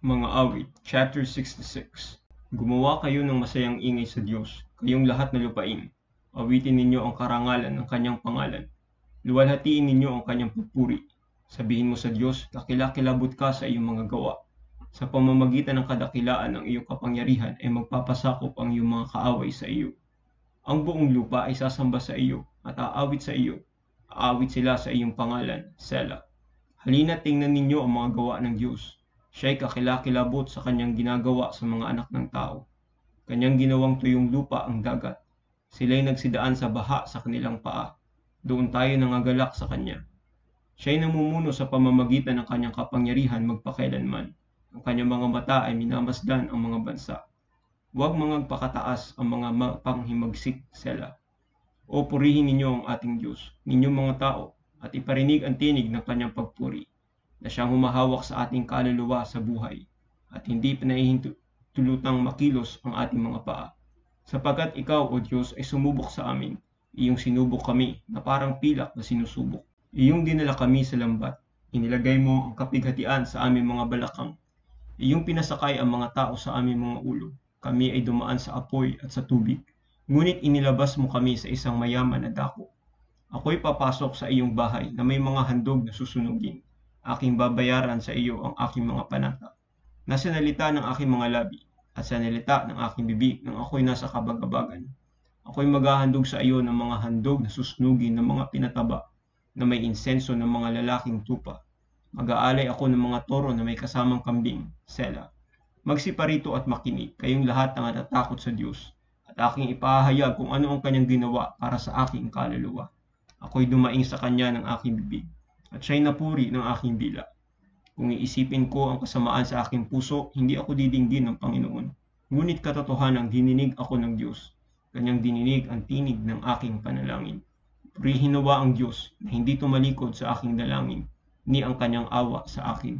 Mga Awit, Chapter 66. Gumawa kayo ng masayang ingay sa Diyos, kayong lahat na lupain. Awitin ninyo ang karangalan ng kanyang pangalan. Luwalhatiin ninyo ang kanyang pagpuri. Sabihin mo sa Diyos, kakilakilabot ka sa iyong mga gawa. Sa pamamagitan ng kadakilaan ng iyong kapangyarihan ay magpapasakop ang iyong mga kaaway sa iyo. Ang buong lupa ay sasamba sa iyo at aawit sa iyo. Aawit sila sa iyong pangalan, Selah. Halina't tingnan ninyo ang mga gawa ng Diyos. Siya'y kakilakilabot sa kanyang ginagawa sa mga anak ng tao. Kanyang ginawang tuyong lupa ang dagat. Sila'y nagsidaan sa baha sa kanilang paa. Doon tayo nangagalak sa kanya. Siya'y namumuno sa pamamagitan ng kanyang kapangyarihan magpakailanman. Ang kanyang mga mata ay minamasdan ang mga bansa. Huwag magpakataas ang mga panghimagsik, Selah. O purihin ninyo ang ating Diyos, ninyong mga tao, at iparinig ang tinig ng kanyang pagpuri, na siyang humahawak sa ating kaluluwa sa buhay, at hindi pinahihintulutang makilos ang ating mga paa. Sapagkat ikaw, O Diyos, ay sumubok sa amin, iyong sinubok kami na parang pilak na sinusubok. Iyong dinala kami sa lambat, inilagay mo ang kapighatian sa aming mga balakang. Iyong pinasakay ang mga tao sa aming mga ulo, kami ay dumaan sa apoy at sa tubig. Ngunit inilabas mo kami sa isang mayaman na dako. Ako'y papasok sa iyong bahay na may mga handog na susunugin. Aking babayaran sa iyo ang aking mga panata. Nasa nalita ng aking mga labi at sa nalita ng aking bibig nang ako'y nasa kabagabagan. Ako'y maghahandog sa iyo ng mga handog na susunugin ng mga pinataba na may insenso ng mga lalaking tupa. Mag-aalay ako ng mga toro na may kasamang kambing, Selah. Magsiparito at makinig, kayong lahat na natatakot sa Diyos, at aking ipahayag kung ano ang kanyang ginawa para sa aking kaluluwa. Ako'y dumaing sa kanya ng aking bibig, at siya'y napuri ng aking dila. Kung iisipin ko ang kasamaan sa aking puso, hindi ako didinggin ng Panginoon. Ngunit katotohanang dininig ako ng Diyos. Kanyang dininig ang tinig ng aking panalangin. Purihin nawa ang Diyos na hindi tumalikod sa aking dalangin, ni ang kanyang awa sa akin.